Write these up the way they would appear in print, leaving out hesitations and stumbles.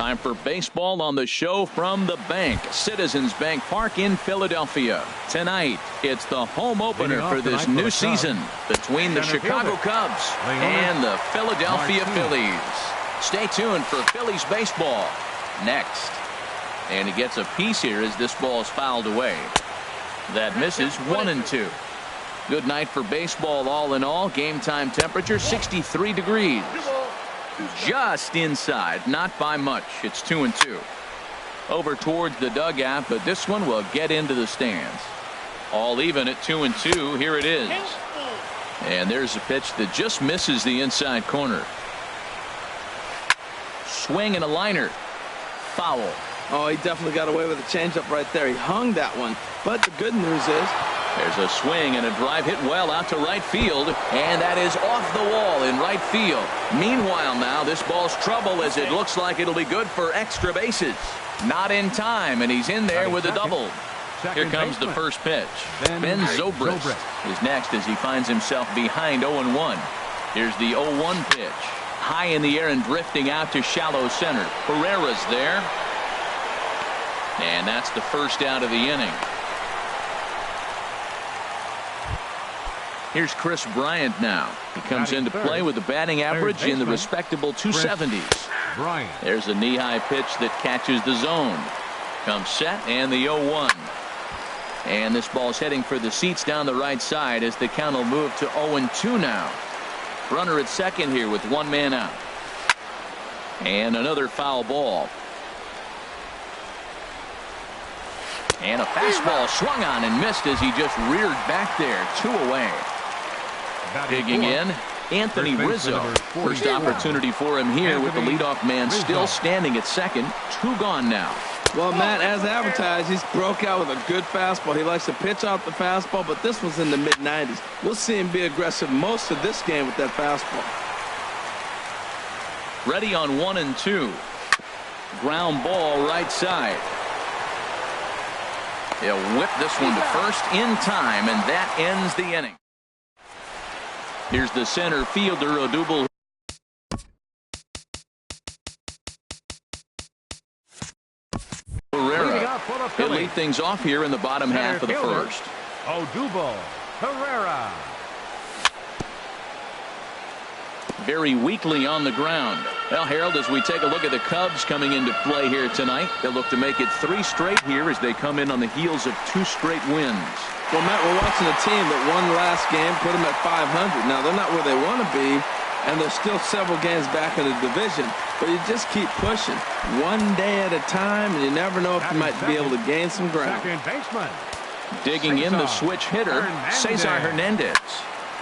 Time for baseball on the show from the bank, Citizens Bank Park in Philadelphia. Tonight, it's the home opener for this new season between the Chicago Cubs and the Philadelphia Phillies. Stay tuned for Phillies baseball next. And he gets a piece here as this ball is fouled away. That misses 1-2. Good night for baseball all in all. Game time temperature 63 degrees. Just inside, not by much. It's 2-2. Over towards the dugout, but this one will get into the stands. All even at 2-2. Here it is. And there's a pitch that just misses the inside corner. Swing and a liner. Foul. Oh, he definitely got away with a changeup right there. He hung that one. But the good news is there's a swing and a drive hit well out to right field, and that is off the wall in right field. Meanwhile, now this ball's trouble as it looks like it'll be good for extra bases. Not in time, and he's in there with a double. Here comes the first pitch. Ben Zobrist is next as he finds himself behind 0-1. Here's the 0-1 pitch. High in the air and drifting out to shallow center. Pereira's there. And that's the first out of the inning. Here's Chris Bryant now. He comes into play with a batting average in the respectable 270s. There's a knee-high pitch that catches the zone. Comes set and the 0-1. And this ball's heading for the seats down the right side as the count will move to 0-2 now. Runner at second here with one man out. And another foul ball. And a fastball swung on and missed as he just reared back there. 2 away. Digging in, Anthony Rizzo. First opportunity for him here with the leadoff man still standing at second. 2 gone now. Well, Matt, as advertised, he's broke out with a good fastball. He likes to pitch out the fastball, but this was in the mid-90s. We'll see him be aggressive most of this game with that fastball. Ready on 1-2. Ground ball right side. He'll whip this one to first in time, and that ends the inning. Here's the center fielder, Odubel. Pereira. He'll lead things off here in the bottom half of the first. Odubel Pereira. Very weakly on the ground. Well, Harold, as we take a look at the Cubs coming into play here tonight, they'll look to make it 3 straight here as they come in on the heels of 2 straight wins. Well, Matt, we're watching a team that won last game, put them at 500. Now, they're not where they want to be, and they're still several games back in the division. But you just keep pushing one day at a time, and you never know if you might be able to gain some ground. Digging in the switch hitter, Cesar Hernandez.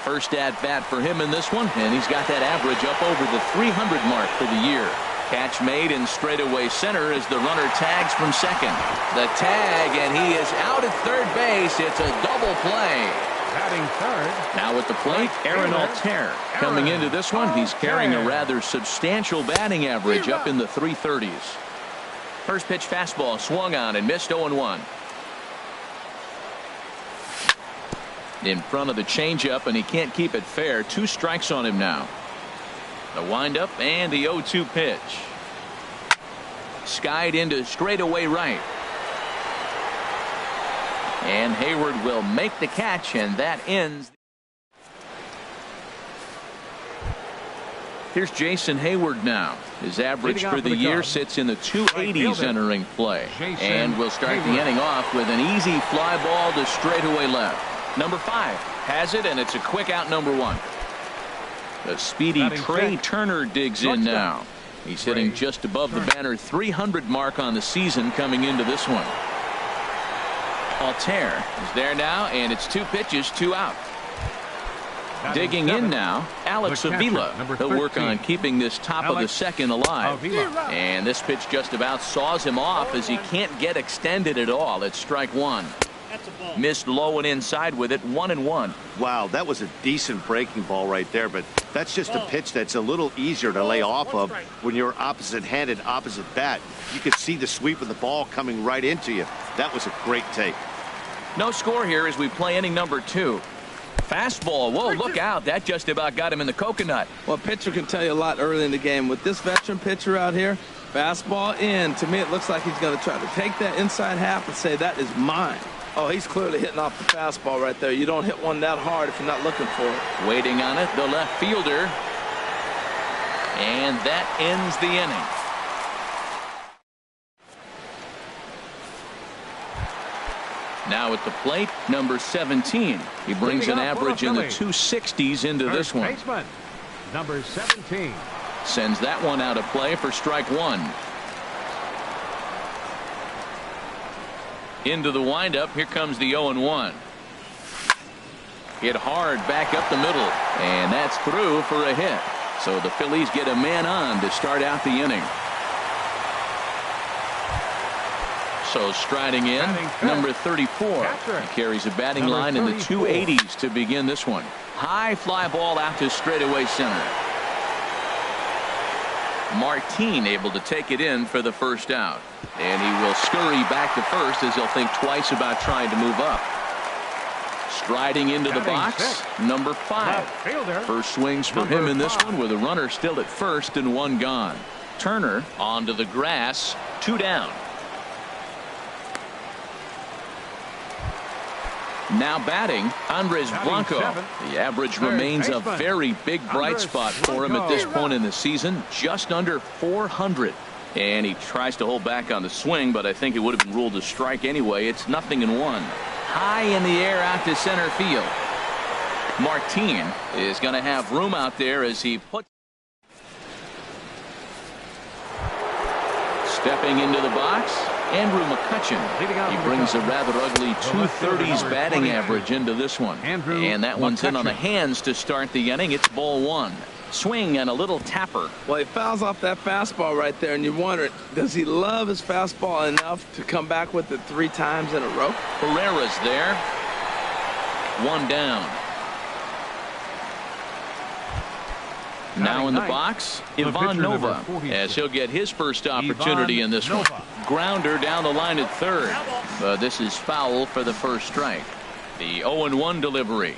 First at bat for him in this one, and he's got that average up over the 300 mark for the year. Catch made in straightaway center as the runner tags from second. The tag, and he is out at third base. It's a double play. Batting third. Now at the plate, Aaron Altair. Coming into this one, he's carrying a rather substantial batting average up in the 330s. First pitch fastball swung on and missed 0-1. In front of the changeup, and he can't keep it fair. 2 strikes on him now. The windup and the 0-2 pitch. Skied into straightaway right. And Hayward will make the catch, and that ends. Here's Jason Hayward now. His average for the year sits in the 280s entering play. And we'll start the inning off with an easy fly ball to straightaway left. Number 5 has it, and it's a quick out, number 1. The speedy Trey Turner digs in now. He's hitting just above the banner 300 mark on the season coming into this one. Altair is there now, and it's 2 pitches, 2 out. Digging in now, Alex Avila. He'll work on keeping this top of the second alive. And this pitch just about saws him off as he can't get extended at all. It's strike 1. Missed low and inside with it. 1-1. Wow, that was a decent breaking ball right there, but that's just a pitch that's a little easier to lay off of when you're opposite-handed, opposite bat. You could see the sweep of the ball coming right into you. That was a great take. No score here as we play inning number 2. Fastball. Whoa, look out. That just about got him in the coconut. Well, a pitcher can tell you a lot early in the game. With this veteran pitcher out here, fastball in. To me, it looks like he's going to try to take that inside half and say, that is mine. Oh, he's clearly hitting off the fastball right there. You don't hit one that hard if you're not looking for it. Waiting on it, the left fielder. And that ends the inning. Now at the plate, number 17. He brings an average in the 260s into this one. Baseman, number 17. Sends that one out of play for strike one. Into the windup. Here comes the 0-1. Hit hard back up the middle. And that's through for a hit. So the Phillies get a man on to start out the inning. So striding in, number 34. He carries a batting line in the 280s to begin this one. High fly ball out to straightaway center. Martin able to take it in for the first out. And he will scurry back to first as he'll think twice about trying to move up. Striding into the box, number 5. First swings for him in this one with a runner still at first and one gone. Turner onto the grass, 2 down. Now batting, Andres Blanco. The average remains a very big bright spot for him at this point in the season, just under 400. And he tries to hold back on the swing, but I think it would have been ruled a strike anyway. It's 0-1. High in the air out to center field. Martin is going to have room out there as he puts. Stepping into the box, Andrew McCutchen. He brings a rather ugly 230s batting average into this one. And that one's in on the hands to start the inning. It's ball 1. Swing and a little tapper. Well, he fouls off that fastball right there, and you wonder, does he love his fastball enough to come back with it 3 times in a row? Herrera's there. 1 down. Now in the box, Ivan Nova, as he'll get his first opportunity in this one. Grounder down the line at third. This is foul for the first strike. The 0-1 delivery.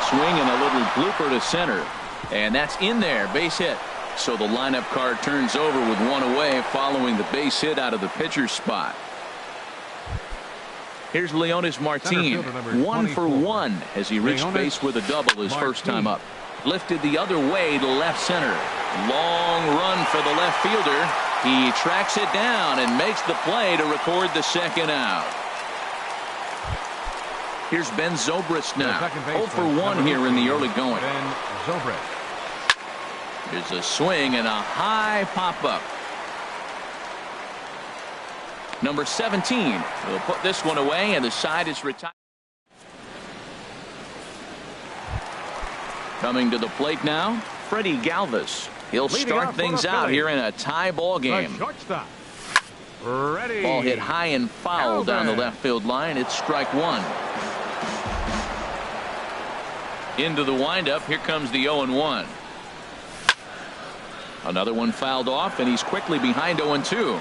Swing and a little blooper to center. And that's in there, base hit. So the lineup card turns over with 1 away following the base hit out of the pitcher's spot. Here's Leonis Martin, 1 for 1 as he reached base with a double his first time up. Lifted the other way to left center. Long run for the left fielder. He tracks it down and makes the play to record the second out. Here's Ben Zobrist now. 0 for 1 here in the early going. Ben Zobrist. There's a swing and a high pop-up. Number 17 will put this one away, and the side is retired. Coming to the plate now, Freddie Galvis. He'll start things out here in a tie ball game. Ball hit high and foul down the left field line. It's strike 1. Into the windup. Here comes the 0-1. Another one fouled off, and he's quickly behind 0-2.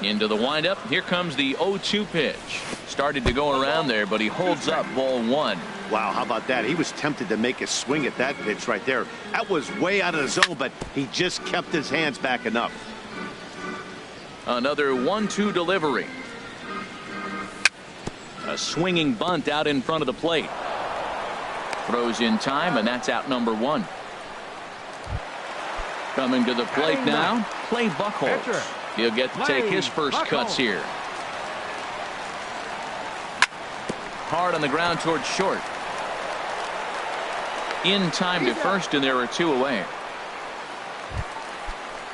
Into the windup. Here comes the 0-2 pitch. Started to go around there, but he holds up ball 1. Wow, how about that? He was tempted to make a swing at that pitch right there. That was way out of the zone, but he just kept his hands back enough. Another 1-2 delivery. A swinging bunt out in front of the plate. Throws in time, and that's out number 1. Coming to the plate now, Clay Buchholz. He'll get to take his first cuts here. Hard on the ground towards short. In time to first, and there are 2 away.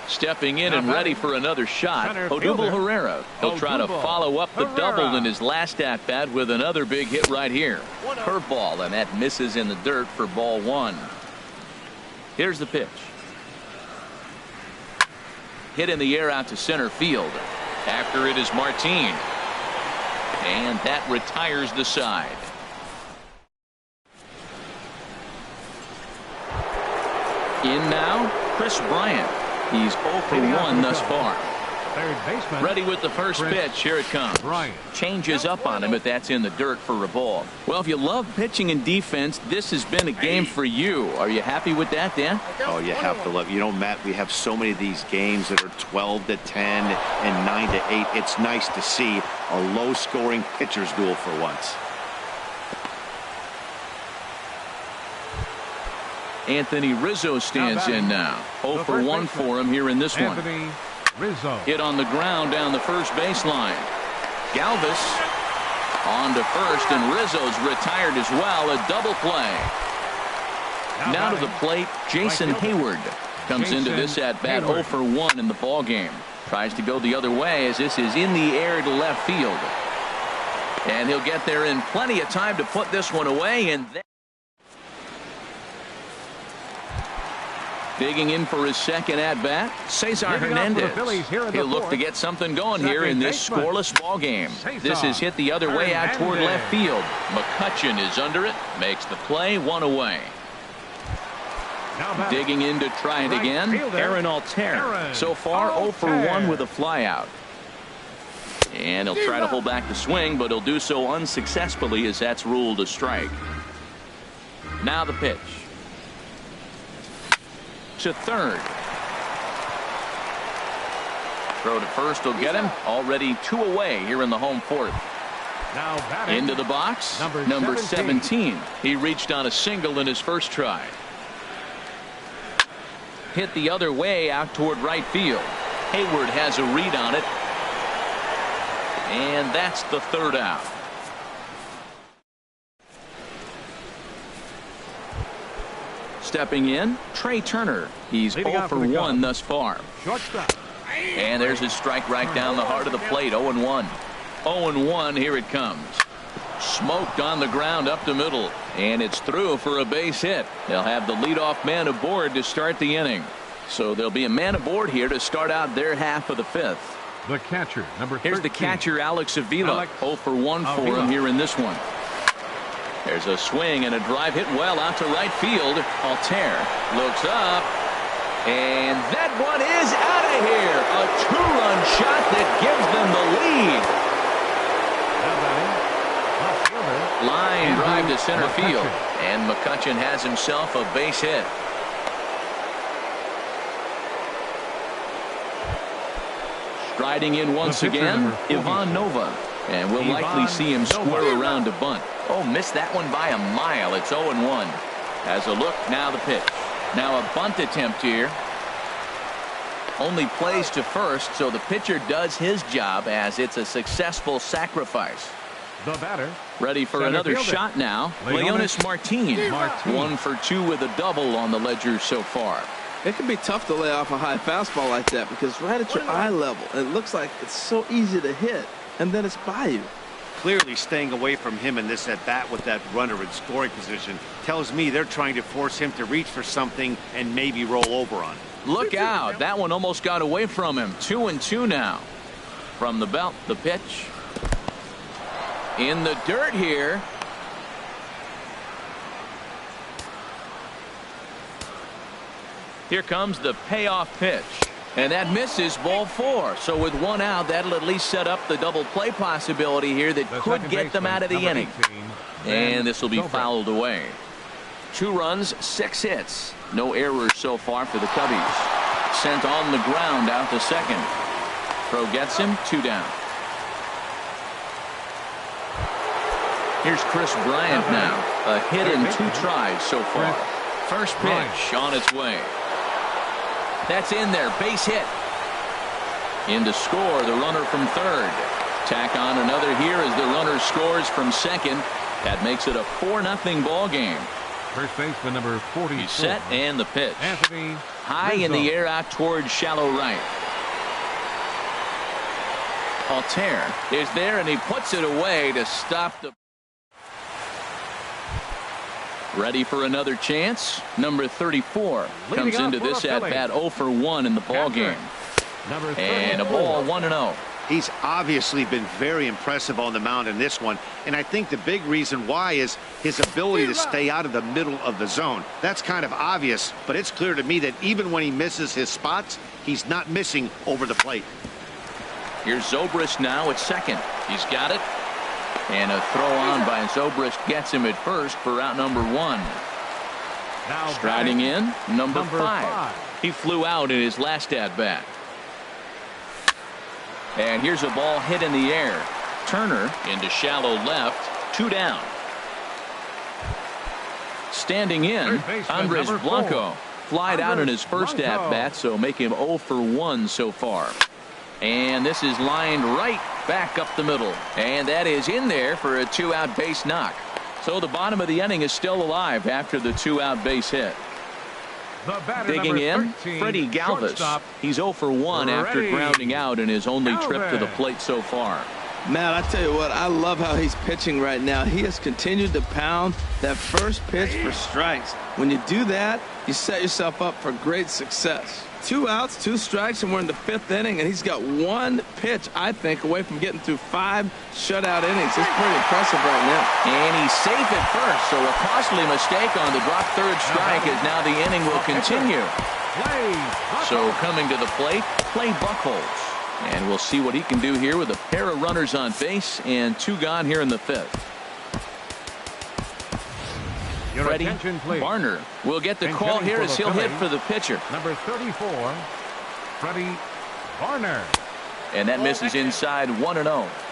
Stepping in and ready for another shot, Odubel Herrera. He'll try to follow up the double in his last at-bat with another big hit right here. Curveball, and that misses in the dirt for ball 1. Here's the pitch. Hit in the air out to center field. After it is Martin. And that retires the side. In now, Chris Bryant. He's 0 for 1 thus far. Third baseman. Ready with the first pitch. Here it comes. Bryant. Changes up on him, but that's in the dirt for a ball. Well, if you love pitching and defense, this has been a game for you. Are you happy with that, Dan? Oh, you have to love. You know, Matt, we have so many of these games that are 12-10 and 9-8. It's nice to see a low-scoring pitcher's duel for once. Anthony Rizzo stands in now. 0 for 1 for him here in this one. Rizzo. Hit on the ground down the first baseline. Galvis on to first, and Rizzo's retired as well. A double play. Now to the plate, Jason Hayward comes into this at bat 0 for 1 in the ball game. Tries to go the other way as this is in the air to left field. And he'll get there in plenty of time to put this one away. And then digging in for his second at bat, Cesar Hernandez. He'll look to get something going here in this scoreless ball game. This is hit the other way out toward left field. McCutchen is under it, makes the play, one away. Digging in to try it again, Aaron Altair. So far 0 for 1 with a flyout. And he'll try to hold back the swing, but he'll do so unsuccessfully as that's ruled a strike. Now the pitch. To third. Throw to first will get him. Already 2 away here in the home fourth. Now into the box, number 17. He reached on a single in his first try. Hit the other way out toward right field. Hayward has a read on it. And that's the third out. Stepping in, Trey Turner. He's 0 for 1 thus far. Shortstop. And there's his strike right down the heart of the plate. 0-1. 0-1. Here it comes. Smoked on the ground up the middle. And it's through for a base hit. They'll have the leadoff man aboard to start the inning. So there'll be a man aboard here to start out their half of the fifth. The catcher, number 13. Here's the catcher, Alex Avila. 0 for 1 for him here in this one. There's a swing and a drive hit well out to right field. Altair looks up. And that one is out of here. A 2-run shot that gives them the lead. Line drive to center field. And McCutchen has himself a base hit. Striding in once again, Ivan Nova. And we'll likely see him square around to bunt. Oh, missed that one by a mile. It's 0-1. Has a look, now the pitch. Now a bunt attempt here. Only plays to first, so the pitcher does his job as it's a successful sacrifice. The batter. Ready for another shot now. Leonis Martin. 1 for 2 with a double on the ledger so far. It can be tough to lay off a high fastball like that because right at your eye level, it looks like it's so easy to hit, and then it's by you. Clearly staying away from him in this at bat with that runner in scoring position tells me they're trying to force him to reach for something and maybe roll over on it. Look out. That one almost got away from him. 2-2 now. From the belt, the pitch. In the dirt here. Here comes the payoff pitch. And that misses, ball 4. So with 1 out, that'll at least set up the double play possibility here that could get them out of the inning. And this will be fouled away. 2 runs, 6 hits. No errors so far for the Cubbies. Sent on the ground out to second. Throw gets him, 2 down. Here's Chris Bryant now. A hit in 2 tries so far. First pitch on its way. That's in there, base hit. In to score, the runner from third. Tack on another here as the runner scores from second. That makes it a 4-0 ball game. First baseman number 40. He's set and the pitch. Anthony high Rizzo. In the air out towards shallow right. Altair is there and he puts it away to stop the. Ready for another chance. Number 34 comes into this at bat 0 for 1 in the ball game. And a ball 1-0. He's obviously been very impressive on the mound in this one, and I think the big reason why is his ability to stay out of the middle of the zone. That's kind of obvious, but it's clear to me that even when he misses his spots, he's not missing over the plate. Here's Zobrist now at second. He's got it. And a throw on by Zobrist gets him at first for out number 1. Now Striding in, number 5. 5. He flew out in his last at-bat. And here's a ball hit in the air. Turner into shallow left. 2 down. Standing in, Andres Blanco. Flied out in his first at-bat, so make him 0 for 1 so far. And this is lined right back up the middle. And that is in there for a 2-out base knock. So the bottom of the inning is still alive after the 2-out base hit. Digging in, Freddie Galvis. He's 0 for 1 after grounding out in his only trip to the plate so far. Matt, I tell you what, I love how he's pitching right now. He has continued to pound that first pitch for strikes. When you do that, you set yourself up for great success. 2 outs, 2 strikes, and we're in the 5th inning, and he's got 1 pitch, I think, away from getting through 5 shutout innings. It's pretty impressive right now. And he's safe at first, so a costly mistake on the drop third strike as now the inning will continue. So coming to the plate, Clay Buchholz. And we'll see what he can do here with a pair of runners on base and 2 gone here in the 5th. Freddie Varner will get the call here as he'll hit for the pitcher. Number 34, Freddie Varner. And that misses inside 1-0.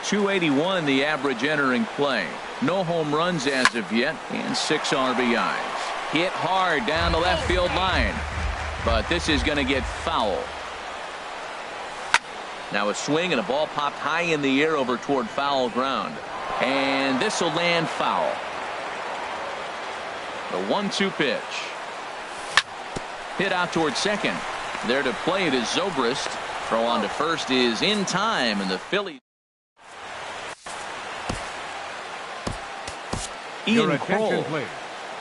281 the average entering play. No home runs as of yet and 6 RBIs. Hit hard down the left field line. But this is going to get foul. Now a swing and a ball popped high in the air over toward foul ground. And this will land foul. The 1-2 pitch. Hit out toward second. There to play it is Zobrist. Throw on to first is in time, and the Phillies. Ian Kroll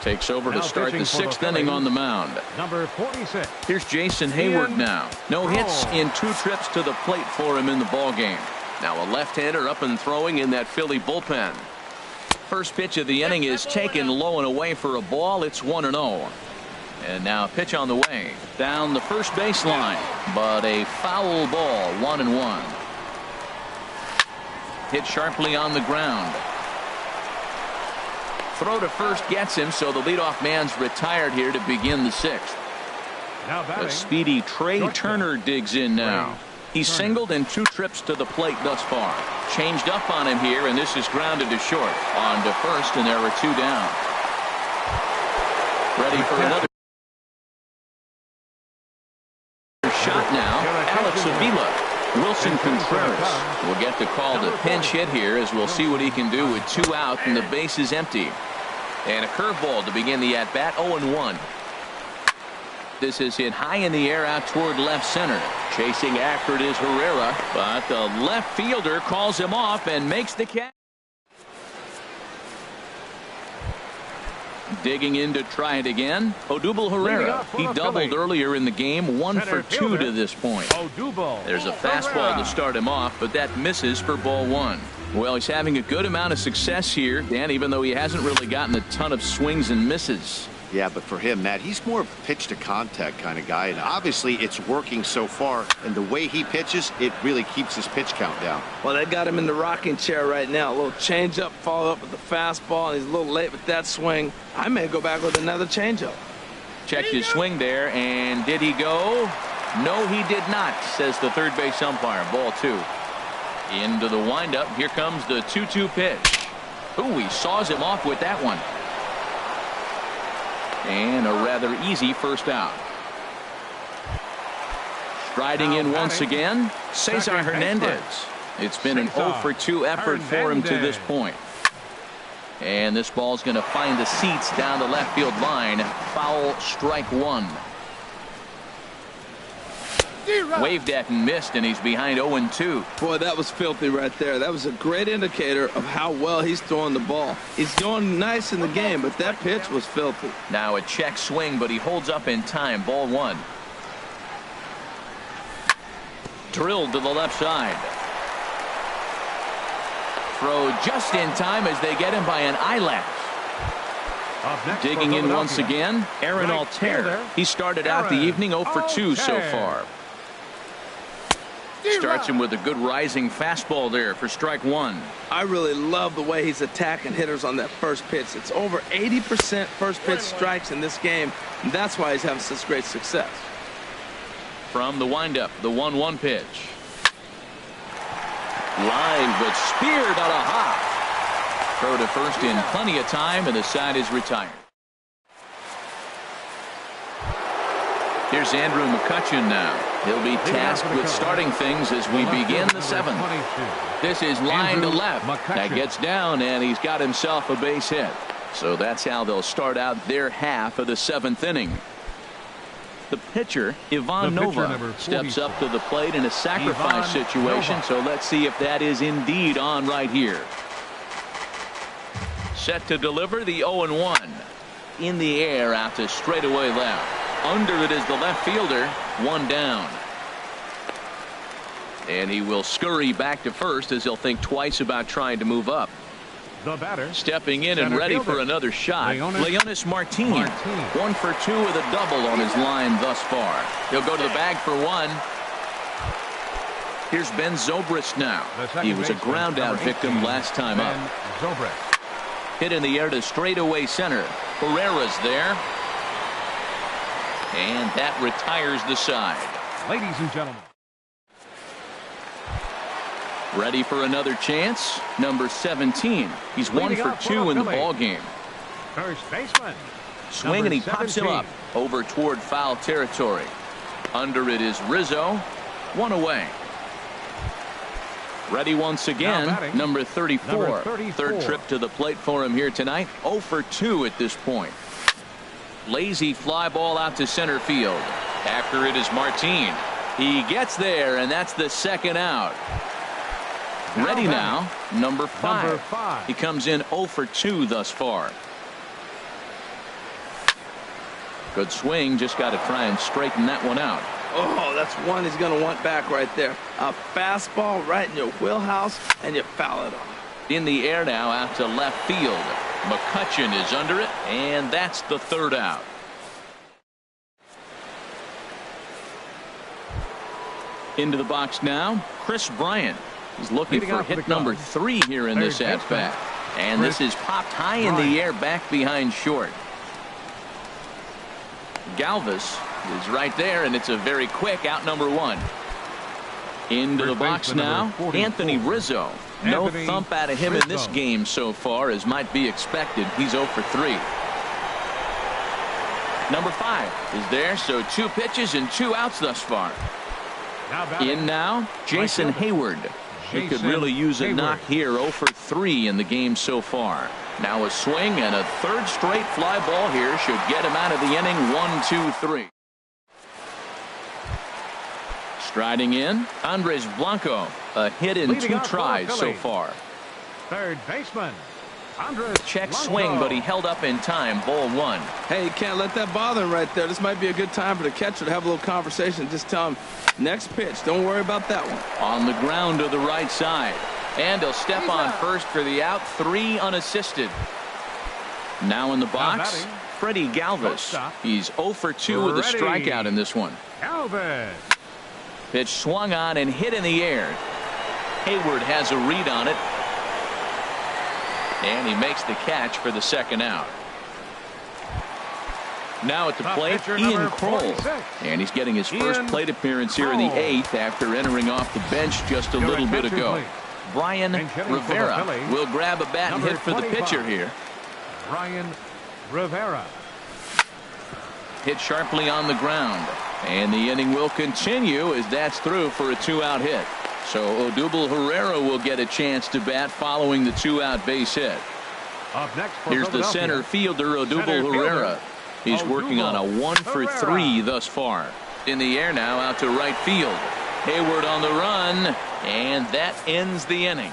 takes over to start the 6th inning on the mound. Number 46. Here's Jason Hayward now. No hits in 2 trips to the plate for him in the ballgame. Now a left-hander up and throwing in that Philly bullpen. First pitch of the inning is taken low and away for a ball. It's 1-0. And now a pitch on the way down the first baseline, but a foul ball. 1-1. Hit sharply on the ground. Throw to first gets him, so the leadoff man's retired here to begin the 6th. The speedy Trey Turner digs in now. He's singled in 2 trips to the plate thus far. Changed up on him here, and this is grounded to short. On to first, and there were 2 down. Ready for another shot now. Alex Avila. Wilson Contreras will get the call to pinch hit here, as we'll see what he can do with 2 out and the base is empty. And a curveball to begin the at-bat. 0-1. This is hit high in the air out toward left center. Chasing after it is Herrera, but the left fielder calls him off and makes the catch. Digging in to try it again. Odubel Herrera. He doubled earlier in the game. 1 for 2 to this point. There's a fastball to start him off, but that misses for ball 1. Well, he's having a good amount of success here, Dan, even though he hasn't really gotten a ton of swings and misses. Yeah, but for him, Matt, he's more of a pitch to contact kind of guy, and obviously it's working so far, and the way he pitches, it really keeps his pitch count down. Well, they got him in the rocking chair right now. A little changeup, follow up with the fastball, and he's a little late with that swing. I may go back with another changeup. Checked his swing there, and did he go? No, he did not, says the third base umpire. Ball 2. Into the windup. Here comes the 2-2 pitch. Ooh, he saws him off with that one. And a rather easy first out. Striding in once again, Cesar Hernandez. It's been an 0 for 2 effort for him to this point. And this ball's going to find the seats down the left field line. Foul, strike 1. Waved at and missed, and he's behind 0-2. Boy, that was filthy right there. That was a great indicator of how well he's throwing the ball. He's going nice in the game, but that pitch was filthy. Now a check swing, but he holds up in time. Ball 1. Drilled to the left side. Throw just in time as they get him by an eyelash. Digging in once again, Aaron Altair. He started out the evening 0 for 2 so far. Starts him with a good rising fastball there for strike one. I really love the way he's attacking hitters on that first pitch. It's over 80% first pitch strikes in this game, and that's why he's having such great success. From the windup, the 1-1 pitch. Line, but speared on a hop. Throw to first in plenty of time, and the side is retired. Here's Andrew McCutchen now. He'll be tasked with starting things as we begin the seventh. This is line to left. That gets down, and he's got himself a base hit. So that's how they'll start out their half of the seventh inning. The pitcher, Ivan Nova, steps up to the plate in a sacrifice situation. So let's see if that is indeed on right here. Set to deliver the 0-1. In the air out to straightaway left. Under it is the left fielder. One down. And he will scurry back to first as he'll think twice about trying to move up. The batter, stepping in and ready for another shot, Leonis Martin. 1 for 2 with a double on his line thus far. He'll go to the bag for one. Here's Ben Zobrist now. He was a ground out victim last time up. Hit in the air to straightaway center. Herrera's there. And that retires the side. Ladies and gentlemen. Ready for another chance. Number 17. He's 1 for 2 in the ball game. First baseman. Swing and he pops him up over toward foul territory. Under it is Rizzo. One away. Ready once again. Number 34. Third trip to the plate for him here tonight. 0 for 2 at this point. Lazy fly ball out to center field. After it is Martin. He gets there, and that's the second out. Ready now, number 5. He comes in 0 for 2 thus far. Good swing, just got to try and straighten that one out. Oh, that's one he's going to want back right there. A fastball right in your wheelhouse, and you foul it off. In the air now out to left field. McCutchen is under it, and that's the third out. Into the box now, Chris Bryant. He's looking for hit number 3 here in this at-bat. And this is popped high in the air back behind short. Galvis is right there, and it's a very quick out number 1. Into the box now, Anthony Rizzo. No thump out of him in this game so far, as might be expected. He's 0 for 3. Number 5 is there, so 2 pitches and 2 outs thus far. In now, Jason Hayward. He could really use a knock here. 0 for 3 in the game so far. Now a swing and a third straight fly ball here should get him out of the inning. 1-2-3. Striding in, Andres Blanco. A hit in 2 tries so far. Third baseman. Andres check Blanco. Swing, but he held up in time. Ball 1. Hey, you can't let that bother him right there. This might be a good time for the catcher to have a little conversation. Just tell him, next pitch. Don't worry about that one. On the ground to the right side. And he'll step on first for the out. 3 unassisted. Now in the box, Freddie Galvis. He's 0 for 2 with a strikeout in this one. Galvis. Pitch swung on and hit in the air. Hayward has a read on it. And he makes the catch for the second out. Now at the plate, Ian Kroll. And he's getting his first plate appearance here in the 8th after entering off the bench just a little bit ago. Brian Rivera will grab a bat and hit for the pitcher here. Brian Rivera. Hit sharply on the ground. And the inning will continue as that's through for a 2-out hit. So Odubel Herrera will get a chance to bat following the 2-out base hit. Up next for here's the center fielder, Odubel Herrera. He's working on a 1 for 3 thus far. In the air now out to right field. Hayward on the run, and that ends the inning.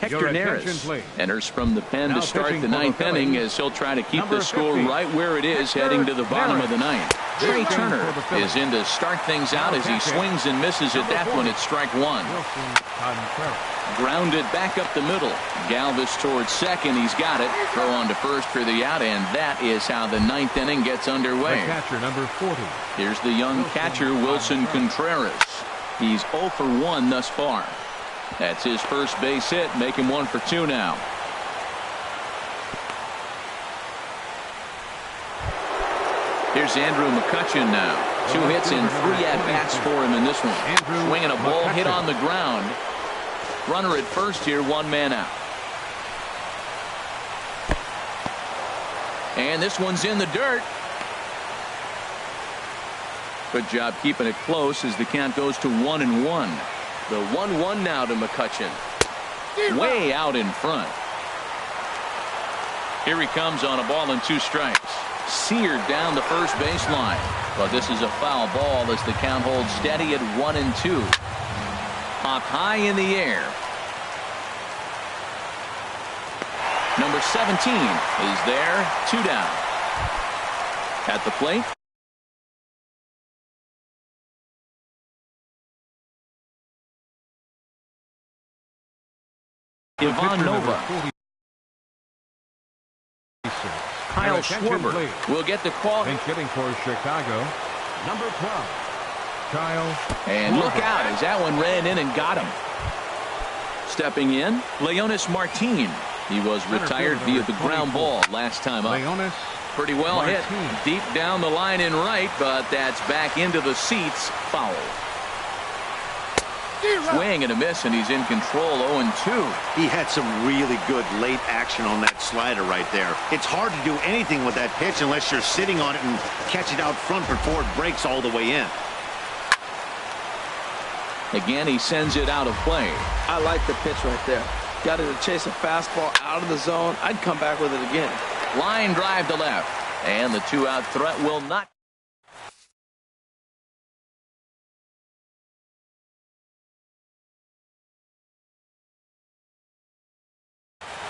Hector Neris enters from the pen to start the 9th inning as he'll try to keep the score right where it is heading to the bottom of the 9th. Trey Turner is in to start things out as he swings and misses at that one at strike 1. Grounded back up the middle. Galvis towards second. He's got it. Throw on to first for the out, and that is how the ninth inning gets underway. The catcher, number 40. Here's the young catcher, Wilson Contreras. He's 0 for 1 thus far. That's his first base hit. Make him 1 for 2 now. Here's Andrew McCutchen now. 2 hits and 3 at-bats for him in this one. Swinging a ball hit on the ground. Runner at first here, 1 man out. And this one's in the dirt. Good job keeping it close as the count goes to 1-1. The 1-1 now to McCutchen. Way out in front. Here he comes on a ball and 2 strikes. Seared down the first baseline. But this is a foul ball as the count holds steady at 1-2. Up high in the air. Number 17 is there. 2 down. At the plate. Ivan Nova. Kyle Schwarber will get the call. Bench hitting for Chicago, number 12, Kyle. And look out as that one ran in and got him. Stepping in, Leonis Martin. He was retired via the ground ball last time up. Leonis Pretty well Martin. hit. Deep down the line in right, but that's back into the seats. Foul. Swing and a miss, and he's in control. 0-2. He had some really good late action on that slider right there. It's hard to do anything with that pitch unless you're sitting on it and catch it out front before it breaks all the way in. Again, he sends it out of play. I like the pitch right there. Got it to chase a fastball out of the zone. I'd come back with it again. Line drive to left, and the 2-out threat will not.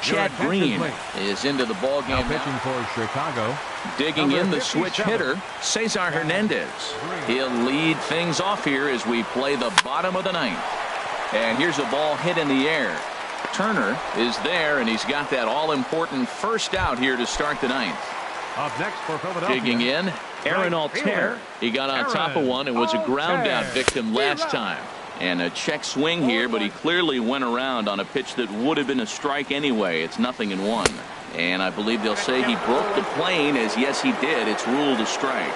Chad Green is into the ball game now. Pitching for Chicago. Digging in the switch hitter, Cesar Hernandez. He'll lead things off here as we play the bottom of the ninth. And here's a ball hit in the air. Turner is there, and he's got that all-important first out here to start the ninth. Up next for Philadelphia. Digging in, Aaron Altair. He got on top of one and was a ground-out victim last time. And a check swing here, but he clearly went around on a pitch that would have been a strike anyway. It's 0-1. And I believe they'll say he broke the plane, as yes, he did. It's ruled a strike.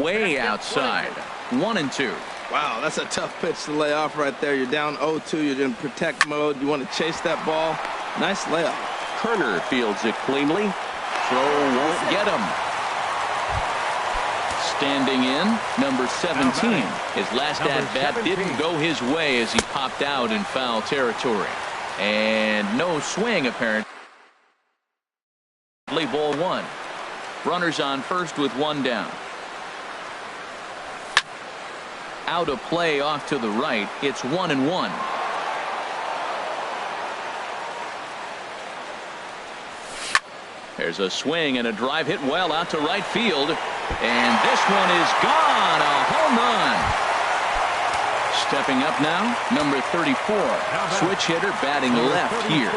Way outside. 1-2. Wow, that's a tough pitch to lay off right there. You're down 0-2. You're in protect mode. You want to chase that ball. Nice layoff. Kerner fields it cleanly. Throw won't get him. Standing in, number 17. His last at-bat didn't go his way as he popped out in foul territory. And no swing, apparently. Ball 1. Runners on first with 1 down. Out of play off to the right. It's 1-1. There's a swing and a drive hit well out to right field. And this one is gone. A home run. Stepping up now, number 34. Switch hitter batting left here.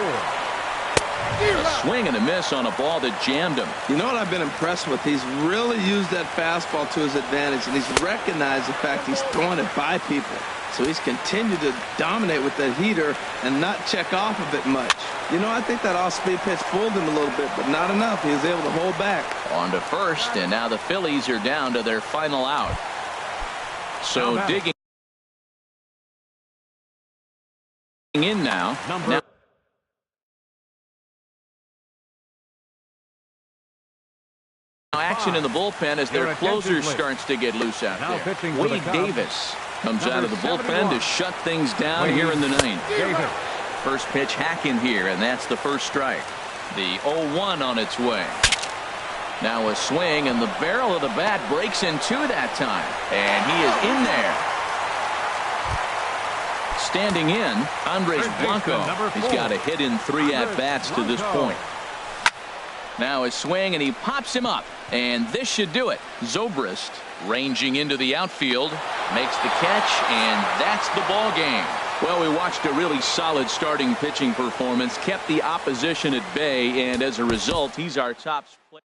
A swing and a miss on a ball that jammed him. You know what I've been impressed with? He's really used that fastball to his advantage, and he's recognized the fact he's throwing it by people. So he's continued to dominate with that heater and not check off of it much. You know, I think that off-speed pitch fooled him a little bit, but not enough. He was able to hold back. On to first, and now the Phillies are down to their final out. So digging in now. Now action in the bullpen as their closer starts to get loose out there. Wade Davis comes out of the bullpen to shut things down here in the ninth. First pitch hack in here, and that's the first strike. The 0-1 on its way. Now a swing, and the barrel of the bat breaks in 2 that time. And he is in there. Standing in, Andres Blanco. He's got a hit in 3 at-bats to this point. Now a swing, and he pops him up. And this should do it. Zobrist ranging into the outfield. Makes the catch, and that's the ball game. Well, we watched a really solid starting pitching performance, kept the opposition at bay, and as a result, he's our top player.